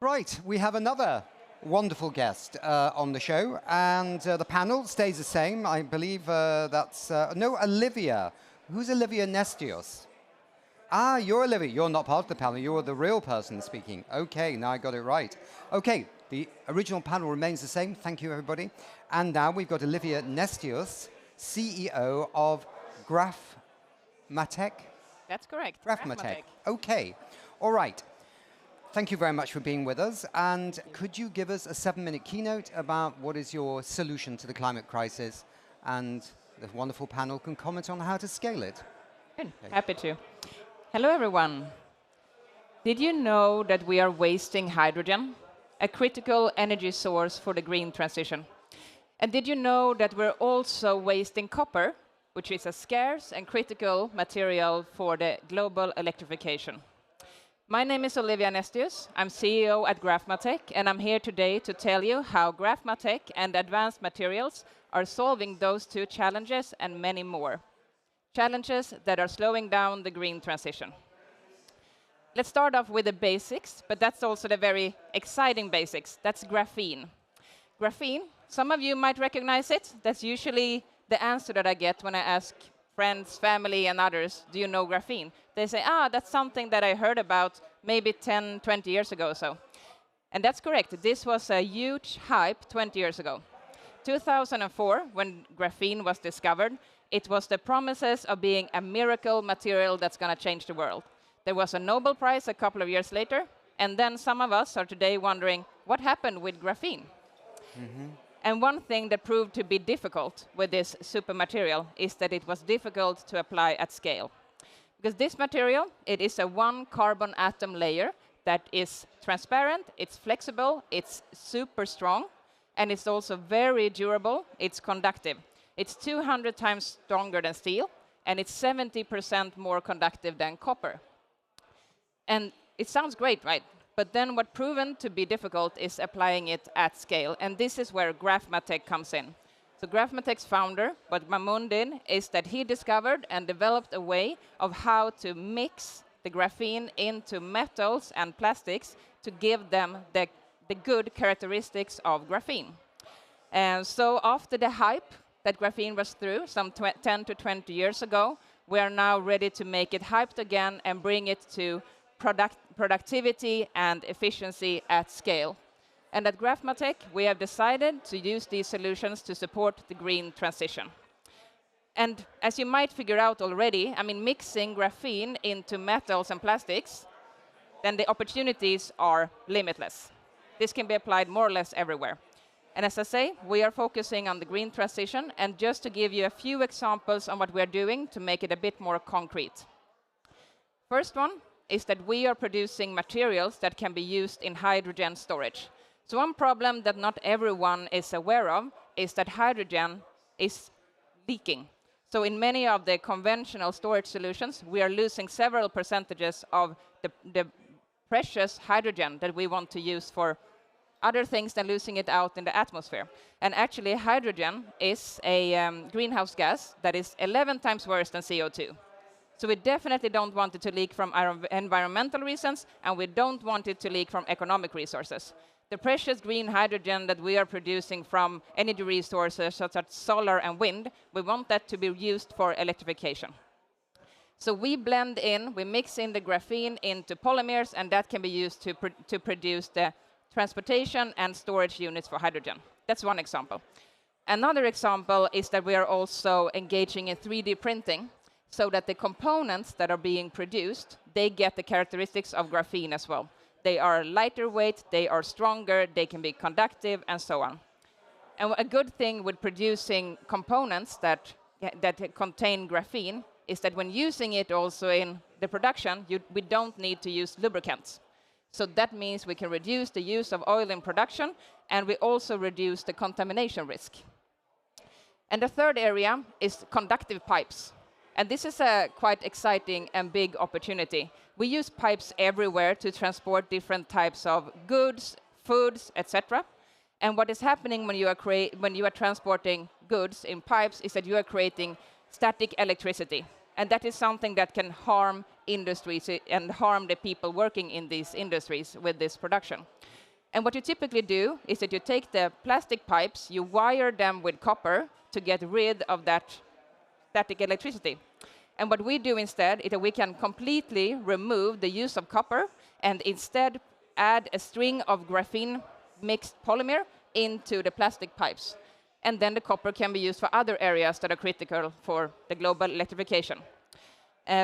Right, we have another wonderful guest on the show, and the panel stays the same. I believe that's, no, Olivia. Who's Olivia Nestius? Ah, you're Olivia. You're not part of the panel. You're the real person speaking. Okay, now I got it right. Okay, the original panel remains the same. Thank you, everybody. And now we've got Olivia Nestius, CEO of Graphmatech. That's correct. Graphmatech. Okay, all right. Thank you very much for being with us. And could you give us a 7-minute keynote about what is your solution to the climate crisis? And the wonderful panel can comment on how to scale it. Good. Okay. Happy to. Hello, everyone. Did you know that we are wasting hydrogen, a critical energy source for the green transition? And did you know that we're also wasting copper, which is a scarce and critical material for the global electrification. My name is Olivia Nestius. I'm CEO at Graphmatech, and I'm here today to tell you how Graphmatech and advanced materials are solving those two challenges and many more. Challenges that are slowing down the green transition. Let's start off with the basics, but that's also the very exciting basics. That's graphene. Graphene, some of you might recognize it. That's usually the answer that I get when I ask friends, family, and others, do you know graphene? They say, that's something that I heard about maybe 10, 20 years ago or so. And that's correct. This was a huge hype 20 years ago. 2004, when graphene was discovered, it was the promises of being a miracle material that's going to change the world. There was a Nobel Prize a couple of years later, and then some of us are today wondering, what happened with graphene? And one thing that proved to be difficult with this super material is that it was difficult to apply at scale. Because this material, it is a one carbon atom layer that is transparent, it's flexible, it's super strong, and it's also very durable, it's conductive. It's 200 times stronger than steel, and it's 70% more conductive than copper. And it sounds great, right? But then what proven to be difficult is applying it at scale. And this is where Graphmatech comes in. So Graphmatech's founder, what Mamoun did, is that he discovered and developed a way of how to mix the graphene into metals and plastics to give them the good characteristics of graphene. And so after the hype that graphene was through some 10 to 20 years ago, we are now ready to make it hyped again and bring it to productivity and efficiency at scale. And at Graphmatech, we have decided to use these solutions to support the green transition. And as you might figure out already, I mean, mixing graphene into metals and plastics, then the opportunities are limitless. This can be applied more or less everywhere. And as I say, we are focusing on the green transition, and just to give you a few examples on what we are doing to make it a bit more concrete. First one is that we are producing materials that can be used in hydrogen storage. So one problem that not everyone is aware of is that hydrogen is leaking. So in many of the conventional storage solutions, we are losing several percentages of the precious hydrogen that we want to use for other things than losing it out in the atmosphere. And actually, hydrogen is a greenhouse gas that is 11 times worse than CO2. So we definitely don't want it to leak from our environmental reasons, and we don't want it to leak from economic resources. The precious green hydrogen that we are producing from energy resources such as solar and wind, we want that to be used for electrification. So we blend in, we mix in the graphene into polymers, and that can be used to produce the transportation and storage units for hydrogen. That's one example. Another example is that we are also engaging in 3D printing, so that the components that are being produced, they get the characteristics of graphene as well. They are lighter weight, they are stronger, they can be conductive, and so on. And a good thing with producing components that contain graphene is that when using it also in the production, we don't need to use lubricants. So that means we can reduce the use of oil in production, and we also reduce the contamination risk. And the third area is conductive pipes. And this is a quite exciting and big opportunity. We use pipes everywhere to transport different types of goods, foods, etc. And what is happening when you are transporting goods in pipes is that you are creating static electricity. And that is something that can harm industries and harm the people working in these industries with this production. And what you typically do is that you take the plastic pipes, you wire them with copper to get rid of that static electricity. And what we do instead is that we can completely remove the use of copper and instead add a string of graphene mixed polymer into the plastic pipes. And then the copper can be used for other areas that are critical for the global electrification.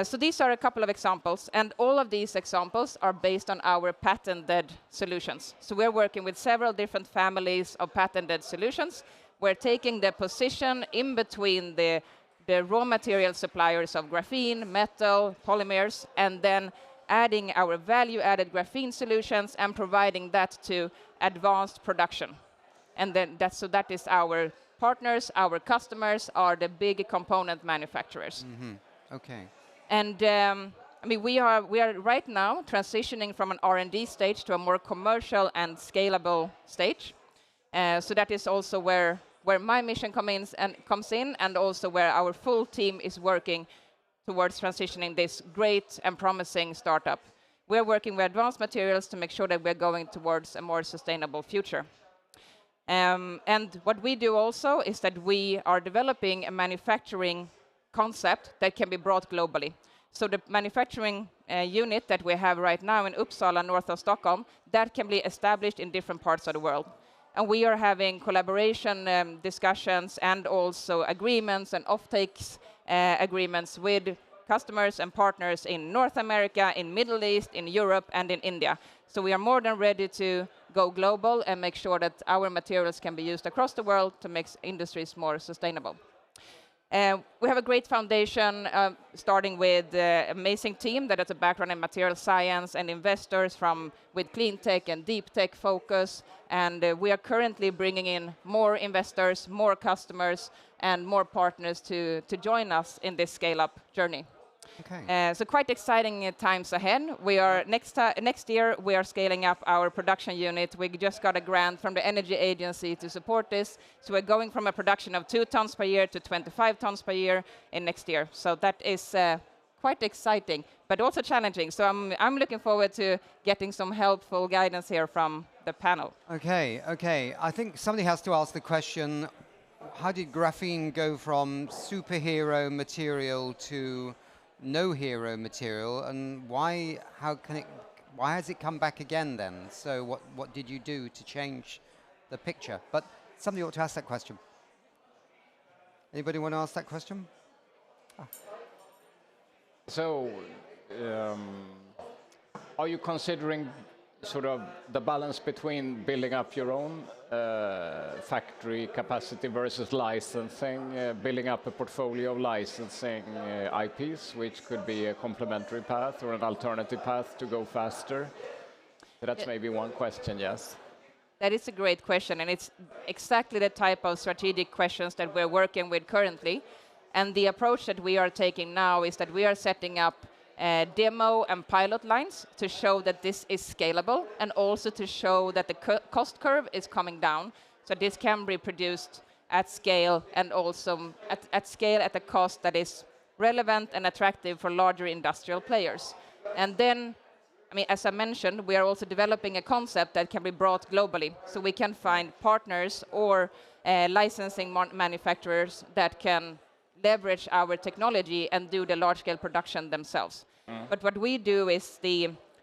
So these are a couple of examples, and all of these examples are based on our patented solutions. So we're working with several different families of patented solutions. We're taking the position in between the raw material suppliers of graphene, metal, polymers, and then adding our value-added graphene solutions and providing that to advanced production. And then that is our partners, our customers, are the big component manufacturers. Okay. And I mean, we are right now transitioning from an R&D stage to a more commercial and scalable stage. So that is also where my mission comes in, and also where our full team is working towards transitioning this great and promising startup. We're working with advanced materials to make sure that we're going towards a more sustainable future. And what we do also is that we are developing a manufacturing concept that can be brought globally. So the manufacturing unit that we have right now in Uppsala, north of Stockholm, that can be established in different parts of the world. And we are having collaboration discussions and also agreements and offtakes agreements with customers and partners in North America, in Middle East, in Europe, and in India. So we are more than ready to go global and make sure that our materials can be used across the world to make industries more sustainable. We have a great foundation, starting with an amazing team that has a background in material science and investors with clean tech and deep tech focus. And we are currently bringing in more investors, more customers, and more partners to join us in this scale-up journey. Okay. So quite exciting times ahead. We are next year we are scaling up our production unit. We just got a grant from the Energy Agency to support this. So we're going from a production of 2 tons per year to 25 tons per year in next year. So that is quite exciting, but also challenging. So I'm looking forward to getting some helpful guidance here from the panel. Okay. I think somebody has to ask the question: how did graphene go from superhero material to no hero material, and why has it come back again then? So what did you do to change the picture? But somebody ought to ask that question. Anybody want to ask that question? So, are you considering sort of the balance between building up your own factory capacity versus licensing, building up a portfolio of licensing IPs, which could be a complementary path or an alternative path to go faster? So that's maybe one question, yes. That is a great question, and it's exactly the type of strategic questions that we're working with currently. And the approach that we are taking now is that we are setting up demo and pilot lines to show that this is scalable, and also to show that the cost curve is coming down, so this can be produced at scale, and also at scale at a cost that is relevant and attractive for larger industrial players. And then, I mean, as I mentioned, we are also developing a concept that can be brought globally, so we can find partners or licensing manufacturers that can leverage our technology and do the large-scale production themselves. But what we do is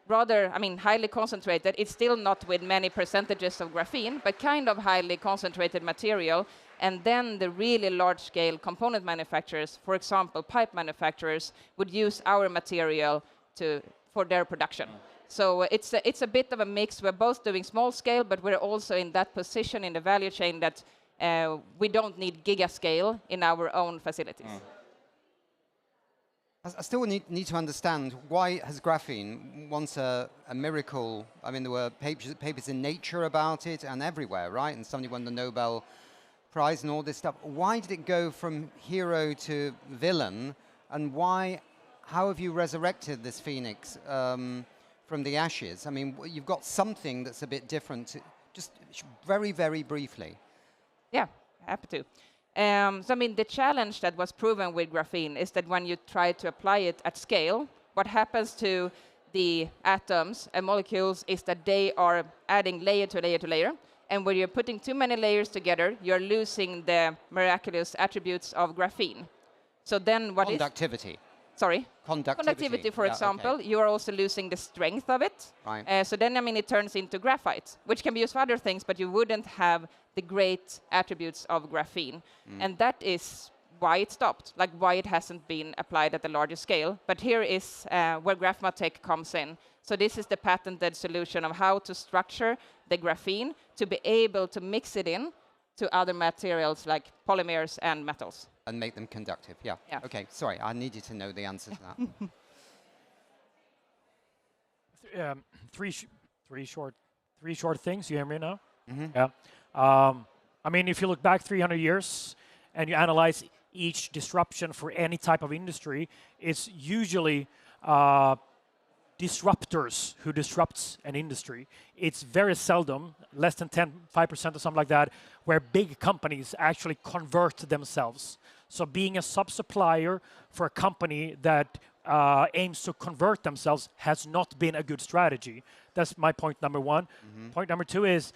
highly concentrated. It's still not with many percentages of graphene, but kind of highly concentrated material. And then the really large-scale component manufacturers, for example, pipe manufacturers, would use our material for their production. So it's a bit of a mix. We're both doing small scale, but we're also in that position in the value chain that we don't need giga scale in our own facilities. I still need to understand, why has graphene, once a miracle, I mean, there were papers in Nature about it and everywhere, right? And somebody won the Nobel Prize and all this stuff. Why did it go from hero to villain? And how have you resurrected this phoenix from the ashes? I mean, you've got something that's a bit different. Just very, very briefly. Yeah, happy to. So, I mean, the challenge that was proven with graphene is that when you try to apply it at scale, what happens to the atoms and molecules is that they are adding layer to layer to layer. And when you're putting too many layers together, you're losing the miraculous attributes of graphene. So then what Conductivity. Sorry? Conductivity, for example. Okay. You are also losing the strength of it. Right. So then, I mean, it turns into graphite, which can be used for other things, but you wouldn't have the great attributes of graphene. And that is why it stopped, like why it hasn't been applied at a larger scale. But here is where Graphmatech comes in. So this is the patented solution of how to structure the graphene to be able to mix it in to other materials like polymers and metals. And make them conductive, yeah. Okay, sorry, I needed to know the answer to that. Three short things. You hear me now? Mm-hmm. Yeah. I mean, if you look back 300 years and you analyze each disruption for any type of industry, it's usually disruptors who disrupts an industry. It's very seldom, less than 5% or something like that, where big companies actually convert themselves. So being a sub-supplier for a company that aims to convert themselves has not been a good strategy. That's my point number one. Point number two is,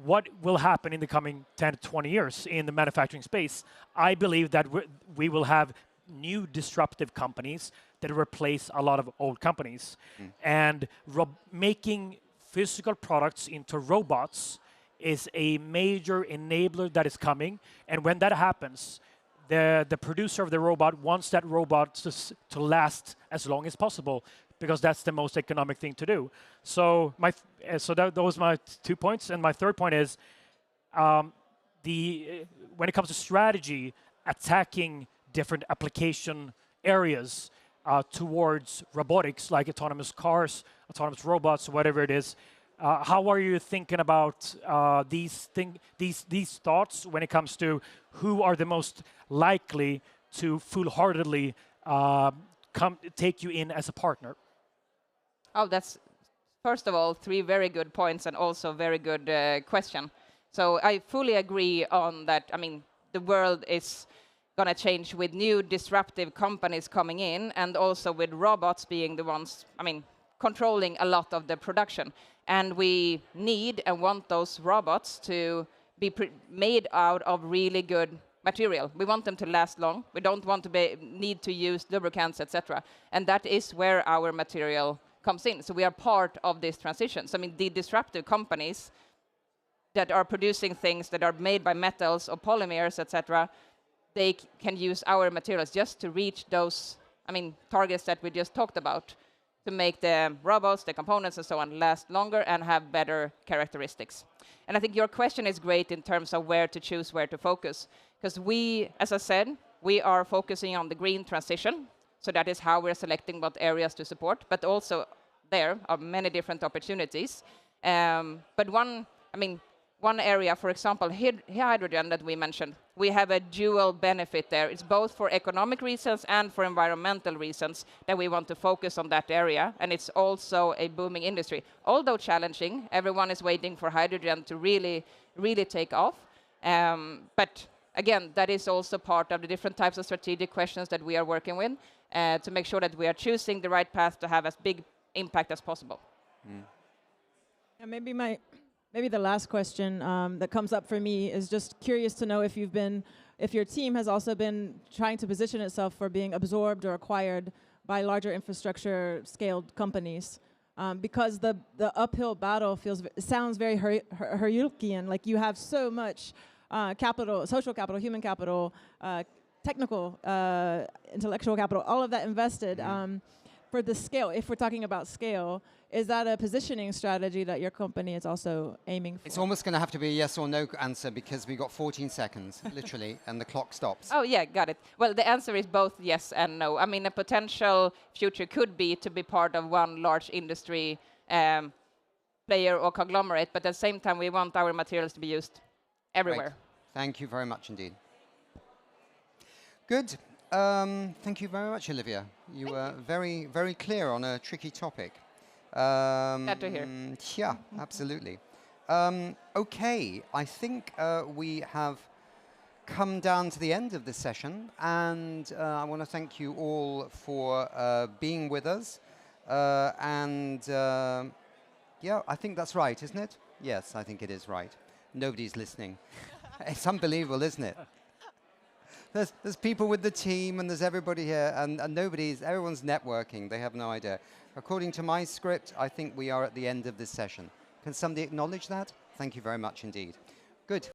what will happen in the coming 10 to 20 years in the manufacturing space? I believe that we will have new disruptive companies that replace a lot of old companies. And making physical products into robots is a major enabler that is coming. And when that happens, the producer of the robot wants that robot to last as long as possible, because that's the most economic thing to do. So those are my 2 points. And my third point is, when it comes to strategy, attacking different application areas towards robotics, like autonomous cars, autonomous robots, whatever it is. How are you thinking about these thoughts when it comes to who are the most likely to full-heartedly take you in as a partner? Oh, that's, first of all, 3 very good points and also very good question. So I fully agree on that. I mean, the world is going to change with new disruptive companies coming in, and also with robots being the ones, controlling a lot of the production. And we need and want those robots to be made out of really good material. We want them to last long. We don't want to need to use lubricants, etc. And that is where our material comes in. So we are part of this transition. So the disruptive companies that are producing things that are made by metals or polymers, etc., they can use our materials just to reach those, targets that we just talked about, to make the robots, the components, and so on last longer and have better characteristics. And I think your question is great in terms of where to choose, where to focus. Because we, as I said, we are focusing on the green transition. So that is how we're selecting what areas to support. But also there are many different opportunities. But one area, for example, hydrogen that we mentioned, we have a dual benefit there. It's both for economic reasons and for environmental reasons that we want to focus on that area. And it's also a booming industry. Although challenging, everyone is waiting for hydrogen to really, really take off. But again, that is also part of the different types of strategic questions that we are working with to make sure that we are choosing the right path to have as big impact as possible. And maybe the last question that comes up for me is just curious to know if your team has also been trying to position itself for being absorbed or acquired by larger infrastructure scaled companies. Because the uphill battle sounds very Herculean, like you have so much capital, social capital, human capital, technical, intellectual capital, all of that invested. For the scale, if we're talking about scale, is that a positioning strategy that your company is also aiming for? It's almost going to have to be a yes or no answer, because we got 14 seconds, literally, and the clock stops. Oh, yeah, got it. Well, the answer is both yes and no. A potential future could be to be part of one large industry player or conglomerate, but at the same time, we want our materials to be used everywhere. Great. Thank you very much indeed. Good. Thank you very much, Olivia. You were very, very clear on a tricky topic. Glad to hear. Yeah, absolutely. Okay, I think we have come down to the end of this session, and I want to thank you all for being with us. Yeah, I think that's right, isn't it? Yes, I think it is right. Nobody's listening. It's unbelievable, isn't it? There's people with the team, and there's everybody here, and everyone's networking. They have no idea. According to my script, I think we are at the end of this session. Can somebody acknowledge that? Thank you very much indeed. Good.